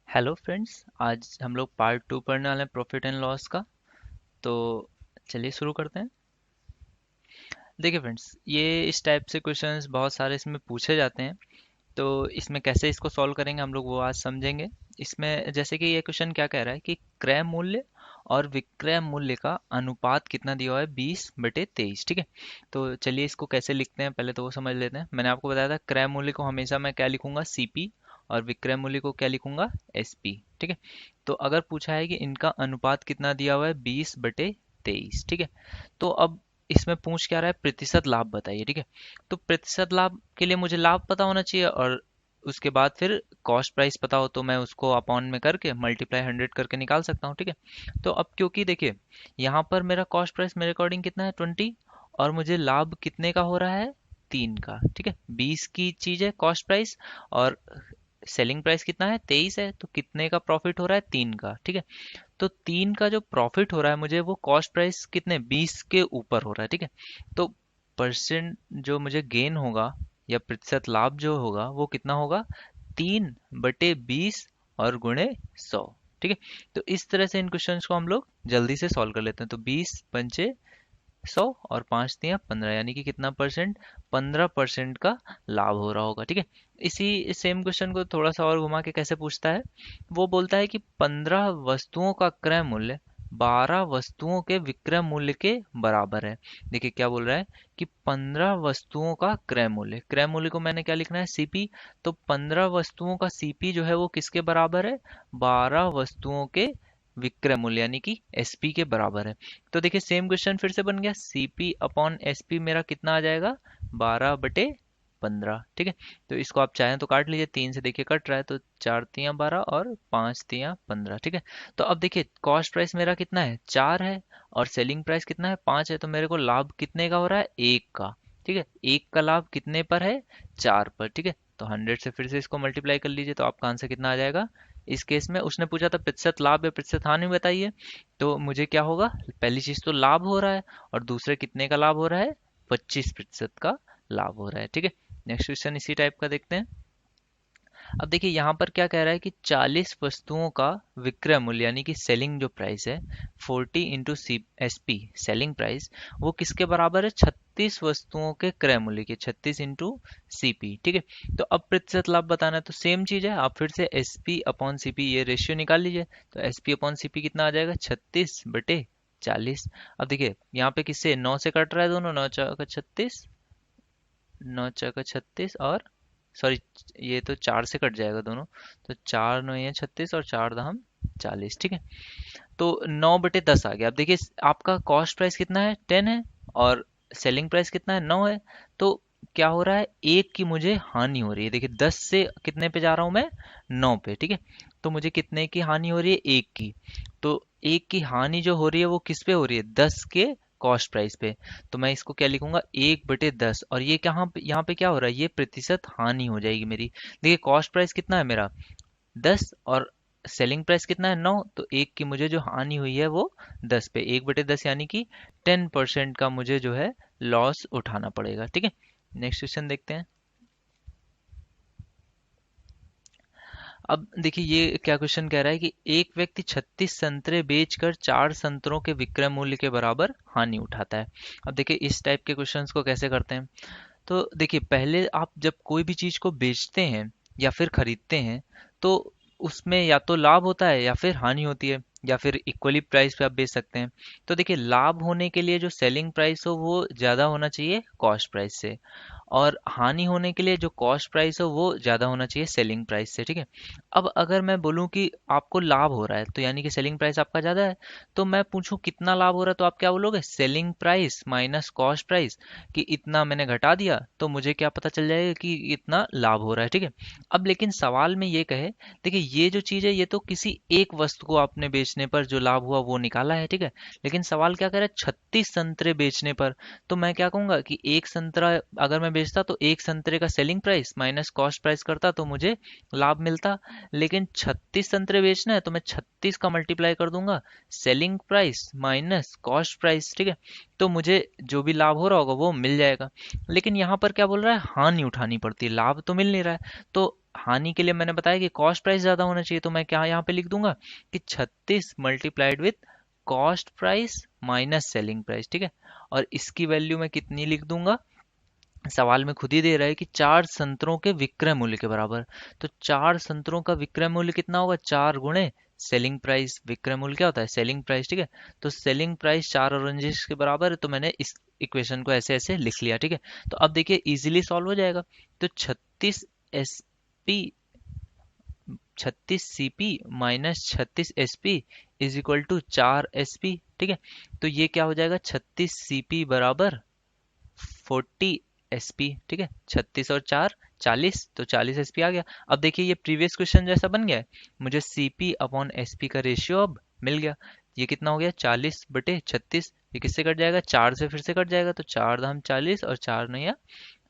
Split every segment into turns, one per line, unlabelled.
Hello friends, आज हम लोग पार्ट 2 पढ़ने वाले हैं प्रॉफिट एंड लॉस का। तो चलिए शुरू करते हैं। देखिए फ्रेंड्स, ये इस टाइप से क्वेश्चंस बहुत सारे इसमें पूछे जाते हैं। तो इसमें कैसे इसको सॉल्व करेंगे हम लोग वो आज समझेंगे। इसमें जैसे कि ये क्वेश्चन क्या कह रहा है कि क्रय मूल्य और विक्रय मूल्य का अनुपात कितना दिया हुआ है, 20/23। ठीक है। तो चलिए इसको कैसे लिखते हैं पहले तो वो समझ लेते हैं। मैंने आपको बताया था क्रय मूल्य को हमेशा मैं क्या लिखूंगा, सीपी, और विक्रय मूल्य को क्या लिखूंगा, एसपी। ठीक है। तो अगर पूछा है कि इनका अनुपात कितना दिया हुआ है, 20/23। ठीक है। तो अब इसमें पूछ क्या रहा है, प्रतिशत लाभ बताइए। ठीक है। तो प्रतिशत लाभ के लिए मुझे लाभ पता होना चाहिए, और उसके बाद फिर कॉस्ट प्राइस पता हो तो मैं उसको अपॉन में करके मल्टीप्लाई 100 करके निकाल सकता हूँ। ठीक है। तो अब क्योंकि देखिए यहाँ पर मेरा कॉस्ट प्राइस मेरे अकॉर्डिंग कितना है, 20, और मुझे लाभ कितने का हो रहा है, 3 का। ठीक है। 20 की चीज है कॉस्ट प्राइस, और सेलिंग प्राइस कितना है, 23 है। तो कितने का प्रॉफिट हो रहा है, 3 का। ठीक है। तो 3 का जो प्रॉफिट हो रहा है मुझे, वो कॉस्ट प्राइस कितने, 20 के ऊपर हो रहा है। ठीक है। तो परसेंट जो मुझे गेन होगा या प्रतिशत लाभ जो होगा वो कितना होगा, 3/20 और गुणे 100। ठीक है। तो इस तरह से इन क्वेश्चंस को हम लोग जल्दी से सॉल्व कर लेते हैं। तो 20 पंचे 100 और 5 तियां 15, यानी कि कितना परसेंट, 15% का लाभ हो रहा होगा। ठीक है। इसी सेम क्वेश्चन को थोड़ा सा और घुमा के कैसे पूछता है, वो बोलता है कि 15 वस्तुओं का क्रय मूल्य 12 वस्तुओं के विक्रय मूल्य के बराबर है। देखिए क्या बोल रहा है कि 15 वस्तुओं का क्रय मूल्य, क्रय मूल्य को मैंने क्या लिखना है, सीपी। तो 15 वस्तुओं का सीपी जो है वो किसके बराबर है, 12 वस्तुओं के विक्रय मूल्य यानी कि एसपी के बराबर है। तो देखिए सेम क्वेश्चन फिर से बन गया, सीपी अपॉन एसपी मेरा कितना आ जाएगा, 12/15। ठीक है। तो इसको आप चाहें तो काट लीजिए, 3 से देखिए कट रहा है, तो 4 तियां 12 और 5 तियां 15। ठीक है। तो अब देखिए कॉस्ट प्राइस मेरा कितना है, 4 है, और सेलिंग प्राइस कितना है, 5 है। तो मेरे को लाभ कितने का हो रहा है, 1 का। ठीक है। 1 का लाभ कितने पर है, 4 पर। ठीक है। तो 100 से फिर से इसको मल्टीप्लाई कर लीजिए, तो आपका आंसर कितना आ जाएगा। इस केस में उसने पूछा था प्रतिशत लाभ या प्रतिशत हानि बताइए, तो मुझे क्या होगा, पहली चीज तो लाभ हो रहा है, और दूसरे कितने का लाभ हो रहा है, 25% का लाभ हो रहा है। ठीक है। नेक्स्ट क्वेश्चन इसी टाइप का देखते हैं। अब देखिए यहाँ पर क्या कह रहा है कि 40 वस्तुओं का विक्रय मूल्य यानी कि सेलिंग जो प्राइस है, 40 × एसपी सेलिंग प्राइस, वो किसके बराबर है, 36 वस्तुओं के क्रय मूल्य के, 36 × सीपी। ठीक है। तो अब प्रतिशत लाभ बताना है, तो सेम चीज है, आप फिर से एसपी अपॉन सीपी ये रेशियो निकाल लीजिए। तो एसपी अपॉन सीपी कितना आ जाएगा, 36/40। अब देखिए यहाँ पे किससे, 9 से कट रहा है दोनों, 9 × 36, 9 × 36, और सॉरी ये तो 4 से कट जाएगा दोनों। तो 4 9 36 और 4 दाहम 40। ठीक है। तो 9/10 आ गया। अब देखिए आपका कॉस्ट प्राइस कितना है, 10 है, और सेलिंग प्राइस कितना है, 9 है। तो क्या हो रहा है, एक की मुझे हानि हो रही है। देखिए 10 से कितने पे जा रहा हूं मैं, 9 पे। ठीक है। तो मुझे कितने की हानि हो रही है, एक की। तो एक की हानि जो हो रही है वो किस पे हो रही है, 10 के कॉस्ट प्राइस पे। तो मैं इसको क्या लिखूंगा, 1/10। और ये कहाँ पे, यहाँ पे क्या हो रहा है, ये प्रतिशत हानि हो जाएगी मेरी। देखिए कॉस्ट प्राइस कितना है मेरा, 10, और सेलिंग प्राइस कितना है, 9। तो एक की मुझे जो हानि हुई है वो 10 पे, 1/10 यानी कि 10% का मुझे जो है लॉस उठाना पड़ेगा। ठीक है। नेक्स्ट क्वेश्चन देखते हैं। अब देखिए ये क्या क्वेश्चन कह रहा है कि एक व्यक्ति 36 संतरे बेचकर 4 संतरों के विक्रय मूल्य के बराबर हानि उठाता है। अब देखिए इस टाइप के क्वेश्चंस को कैसे करते हैं। तो देखिए पहले आप जब कोई भी चीज को बेचते हैं या फिर खरीदते हैं, तो उसमें या तो लाभ होता है या फिर हानि होती है, या फिर इक्वली प्राइस पे आप बेच सकते हैं। तो देखिए लाभ होने के लिए जो सेलिंग प्राइस हो वो ज्यादा होना चाहिए कॉस्ट प्राइस से, और हानि होने के लिए जो कॉस्ट प्राइस हो वो ज्यादा होना चाहिए सेलिंग प्राइस से। ठीक है। अब अगर मैं बोलूं कि आपको लाभ हो रहा है, तो यानी कि सेलिंग प्राइस आपका ज्यादा है, तो मैं पूछूं कितना लाभ हो रहा है, तो आप क्या बोलोगे, selling price minus cost price, कि इतना मैंने घटा दिया तो मुझे क्या पता चल जाएगा कि इतना लाभ हो रहा है। ठीक है। अब लेकिन सवाल में ये कहे, देखिए ये जो चीज है ये तो किसी एक वस्तु को आपने बेचने पर जो लाभ हुआ वो निकाला है। ठीक है। लेकिन सवाल क्या कर रहा है, 36 संतरे बेचने पर। तो मैं क्या कहूंगा कि एक संतरा अगर मैं बेचता तो एक संतरे का selling price minus cost price करता तो मुझे लाभ मिलता। लेकिन 36 संतरे बेचना है तो मैं 36 का मल्टीप्लाई कर दूंगा selling price minus cost price. ठीक है। तो मुझे जो भी लाभ हो रहा होगा वो मिल जाएगा। लेकिन यहाँ पर क्या बोल रहा है, हानि उठानी पड़ती है, लाभ तो मिल नहीं रहा है। तो हानि के लिए मैंने बताया कि कॉस्ट प्राइस ज्यादा होना चाहिए, तो मैं क्या यहाँ पे लिख दूंगा कि 36 multiplied with cost price minus selling price, ठीक है। और इसकी वैल्यू मैं कितनी लिख दूंगा, सवाल में खुद ही दे रहा है कि 4 संतरों के विक्रय मूल्य के बराबर। तो 4 संतरों का विक्रय मूल्य कितना होगा, 4 सेलिंग प्राइस। विक्रय मूल्य क्या होता है, सेलिंग प्राइस, ठीक है। तो सेलिंग प्राइस 4 ऑरेंजेस के बराबर है, तो मैंने इस इक्वेशन को ऐसे ऐसे लिख लिया, ठीक है। तो अब देखिए इजीली सॉल्व हो जाएगा। तो 36 SP 36 CP minus 36 SP is equal to 4 SP, ठीक है। तो ये क्या हो जाएगा, 36 CP बराबर 40 SP, ठीक है। 36 और 4 40, तो 40 SP आ गया। अब देखिए ये प्रीवियस क्वेश्चन जैसा बन गया है, मुझे CP अपॉन SP का रेशियो अब मिल गया। ये कितना हो गया, 40/36। ये किससे कट जाएगा, 4 से फिर से कट जाएगा, तो 4 दाम 40 और 4 9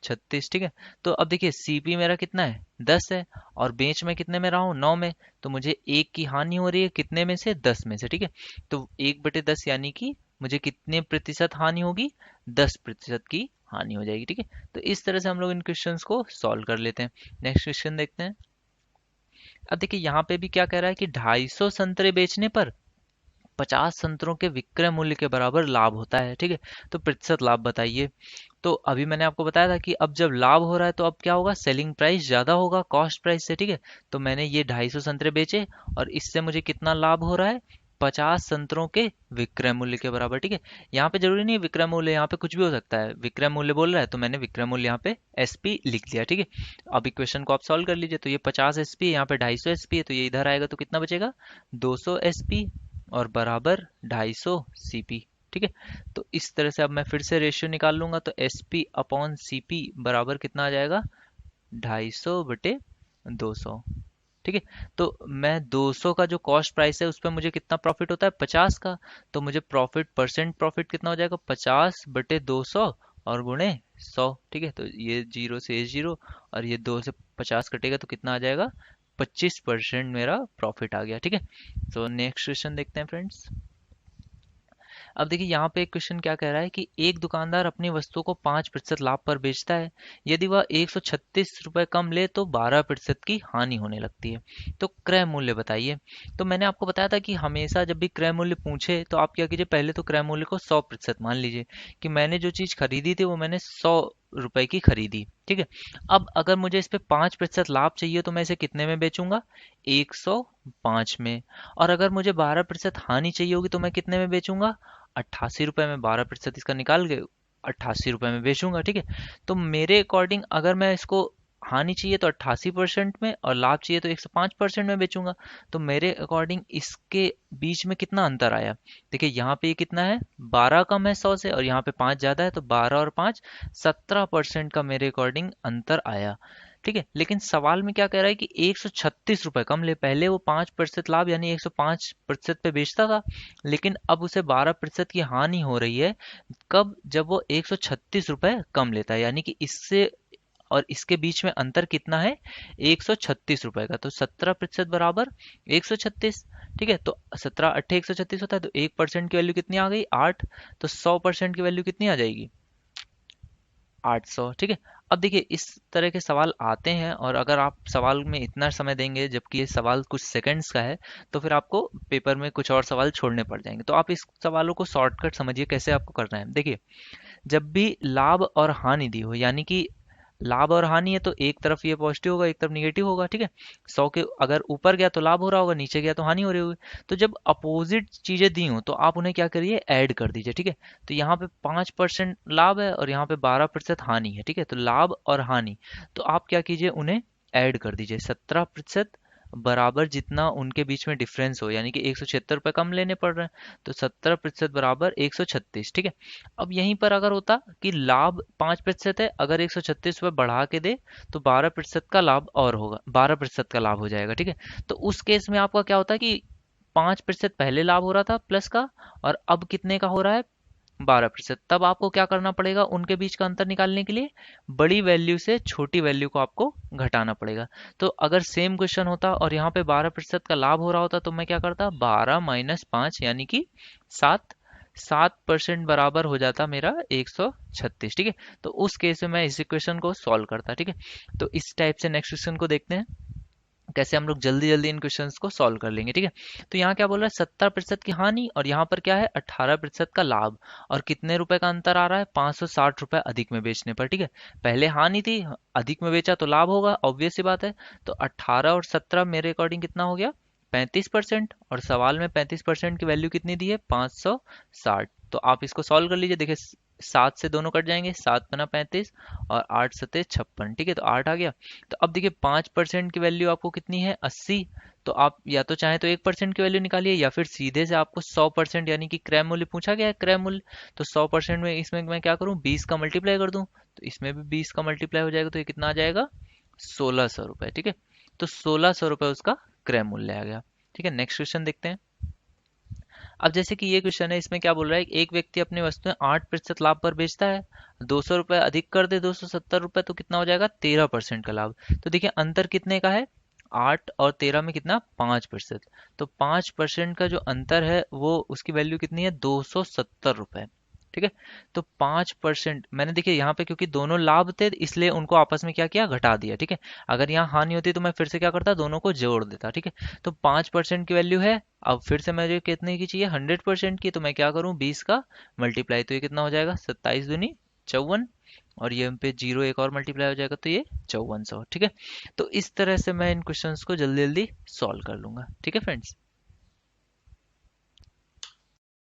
36, ठीक है। तो अब देखिए CP मेरा कितना है, 10 है, और बेच में कितने में रहा हूँ, 9 में। तो मुझे एक की हानि हो रही है कितने में से, 10 में से, ठीक है। तो 1/10 यानी कि मुझे कितने प्रतिशत हानि होगी, 10% की हानि हो जाएगी, ठीक है। तो इस तरह से हम लोग इन क्वेश्चंस को सॉल्व कर लेते हैं। नेक्स्ट क्वेश्चन देखते हैं। अब देखिए यहाँ पे भी क्या कह रहा है कि 250 संतरे बेचने पर 50 संतरों के विक्रय मूल्य के बराबर लाभ होता है, ठीक है। तो प्रतिशत लाभ बताइए। तो अभी मैंने आपको बताया था कि अब जब लाभ हो रहा है तो अब क्या होगा, सेलिंग प्राइस ज्यादा होगा कॉस्ट प्राइस से, ठीक है। तो मैंने ये 250 संतरे बेचे और इससे मुझे कितना लाभ हो रहा है, 50 संतरों के विक्रय मूल्य के बराबर, ठीक है। यहाँ पे जरूरी नहीं है विक्रय मूल्य, यहाँ पे कुछ भी हो सकता है। विक्रय मूल्य बोल रहा है तो मैंने विक्रय मूल्य यहाँ पे SP लिख दिया, ठीक है। अब इक्वेशन को आप सॉल्व कर लीजिए। तो ये 50 SP, यहाँ पे 250 SP है, तो ये इधर आएगा तो कितना बचेगा, 200 SP और बराबर 250 CP, ठीक है। तो इस तरह से अब मैं फिर से रेशियो निकाल लूंगा। तो SP अपॉन CP बराबर कितना आ जाएगा, 250/200, ठीक है। तो मैं 200 का जो कॉस्ट प्राइस है उस पर मुझे कितना प्रॉफिट होता है, 50 का। तो मुझे प्रॉफिट, परसेंट प्रॉफिट कितना हो जाएगा, 50/200 और गुणे 100, ठीक है। तो ये 0 से 0 और ये 2 से 50 कटेगा तो कितना आ जाएगा, 25% मेरा प्रॉफिट आ गया, ठीक है। तो नेक्स्ट क्वेश्चन देखते हैं फ्रेंड्स। अब देखिए यहाँ पे एक क्वेश्चन क्या कह रहा है कि एक दुकानदार अपनी वस्तु को 5% लाभ पर बेचता है। यदि वह 136 रुपए कम ले तो 12% की हानि होने लगती है। तो क्रय मूल्य बताइए। तो मैंने आपको बताया था कि हमेशा जब भी क्रय मूल्य पूछे तो आप क्या कीजिए, पहले तो क्रय मूल्य को 100% मान लीजिए कि मैंने जो चीज खरीदी थी वो मैंने 100 रुपए की खरीदी, ठीक है। अब अगर मुझे इस पे 5% लाभ चाहिए तो मैं इसे कितने में बेचूंगा, 105 में। और अगर मुझे 12% हानि चाहिए होगी तो मैं कितने में बेचूंगा, 88 रुपए में। 12% इसका निकाल के 88 रुपए में बेचूंगा, ठीक है। तो मेरे अकॉर्डिंग अगर मैं इसको हानि चाहिए तो 88% में और लाभ चाहिए तो 105% में बेचूंगा। तो मेरे अकॉर्डिंग इसके बीच में कितना अंतर आया, देखिए यहाँ पे ये कितना है, 12 कम है 100 से और यहाँ पे 5 ज्यादा है, तो 12 और 5 17% का मेरे अकॉर्डिंग अंतर आया, ठीक है। लेकिन सवाल में क्या कह रहा है कि 136 रुपए कम ले, पहले वो 5% लाभ यानी 105% पे बेचता था, लेकिन अब उसे 12% की हानि हो रही है। कब, जब वो 136 रुपए कम लेता है, यानी कि इससे और इसके बीच में अंतर कितना है, 136 रुपए का। तो 17% बराबर 136, ठीक है। तो 17 × 8 = 136 होता है। तो 1% की वैल्यू कितनी आ गई, 8। तो 100% की वैल्यू कितनी आ जाएगी, 800, ठीक है। अब देखिए इस तरह के सवाल आते हैं और अगर आप सवाल में इतना समय देंगे जबकि ये सवाल कुछ सेकंड्स का है तो फिर आपको पेपर में कुछ और सवाल छोड़ने पड़ जाएंगे। तो आप इस सवालों को शॉर्टकट समझिए कैसे आपको करना है। देखिए जब भी लाभ और हानि दी हो, यानी कि लाभ और हानि है तो एक तरफ ये पॉजिटिव होगा एक तरफ निगेटिव होगा, ठीक है। 100 के अगर ऊपर गया तो लाभ हो रहा होगा, नीचे गया तो हानि हो रही होगी। तो जब अपोजिट चीजें दी हो तो आप उन्हें क्या करिए, ऐड कर दीजिए, ठीक है। तो यहाँ पे 5% लाभ है और यहाँ पे 12% हानि है, ठीक है। तो लाभ और हानि, तो आप क्या कीजिए, उन्हें ऐड कर दीजिए। 17% बराबर जितना उनके बीच में डिफरेंस हो, यानी कि 176 रुपये कम लेने पड़ रहे हैं, तो 17% बराबर 136, ठीक है। अब यहीं पर अगर होता कि लाभ 5% है, अगर 136 रुपये बढ़ा के दे तो 12% का लाभ और होगा, 12% का लाभ हो जाएगा, ठीक है। तो उस केस में आपका क्या होता है कि 5% पहले लाभ हो रहा था प्लस का, और अब कितने का हो रहा है, 12%। तब आपको क्या करना पड़ेगा, उनके बीच का अंतर निकालने के लिए बड़ी वैल्यू से छोटी वैल्यू को आपको घटाना पड़ेगा। तो अगर सेम क्वेश्चन होता और यहाँ पे 12% का लाभ हो रहा होता तो मैं क्या करता, 12 - 5 यानी कि 7 7% बराबर हो जाता मेरा 136। ठीक है, तो उस केस में मैं इस इक्वेशन को सॉल्व करता। ठीक है, तो इस टाइप से नेक्स्ट क्वेश्चन को देखते हैं कैसे हम लोग जल्दी जल्दी इन क्वेश्चंस को सॉल्व कर लेंगे। ठीक है, तो यहाँ क्या बोल रहा है, 70% की हानि, और यहाँ पर क्या है, 18% का लाभ। और कितने रुपए का अंतर आ रहा है, 560 रुपए अधिक में बेचने पर। ठीक है, पहले हानि थी, अधिक में बेचा तो लाभ होगा, ऑब्वियस सी बात है। तो 18 और 17 मेरे अकॉर्डिंग कितना हो गया, 35%। और सवाल में 35% की वैल्यू कितनी दी है, 560। तो आप इसको सॉल्व कर लीजिए। देखिए 7 से दोनों कट जाएंगे, 7×5 = 35 और 8×7 = 56। ठीक है, तो 8 आ गया। तो अब देखिए 5% की वैल्यू आपको कितनी है, 80। तो आप या तो चाहे तो 1% की वैल्यू निकालिए, या फिर सीधे से आपको 100% यानी कि क्रय मूल्य पूछा गया है, क्रय मूल्य। तो 100% में इसमें मैं क्या करूं, 20 का मल्टीप्लाई कर दूं। तो इसमें भी 20 का मल्टीप्लाई हो जाएगा, तो ये कितना आ जाएगा, 1600 रुपये। ठीक है, तो 1600 रुपये उसका क्रय मूल्य आ गया। ठीक है, नेक्स्ट क्वेश्चन देखते हैं। अब जैसे कि ये क्वेश्चन है, इसमें क्या बोल रहा है, एक व्यक्ति अपनी वस्तुएं 8% लाभ पर बेचता है। 200 रुपये अधिक कर दे, 270 रुपये, तो कितना हो जाएगा, 13% का लाभ। तो देखिए अंतर कितने का है, 8 और 13 में कितना, 5%। तो 5% का जो अंतर है वो उसकी वैल्यू कितनी है, 270 रुपये। ठीक है, तो 5% मैंने, देखिए यहाँ पे क्योंकि दोनों लाभ थे इसलिए उनको आपस में क्या किया, घटा दिया। ठीक है, अगर यहाँ हानि होती तो मैं फिर से क्या करता, दोनों को जोड़ देता। ठीक है, तो 5% की वैल्यू है। अब फिर से मुझे कितने की चाहिए, 100% की। तो मैं क्या करूं, 20 का मल्टीप्लाई, तो ये कितना हो जाएगा, 27×2 = 54। और ये हम पे जीरो एक और मल्टीप्लाई हो जाएगा, तो ये 5400। ठीक है, तो इस तरह से मैं इन क्वेश्चंस को जल्दी जल्दी सॉल्व कर लूंगा। ठीक है फ्रेंड्स।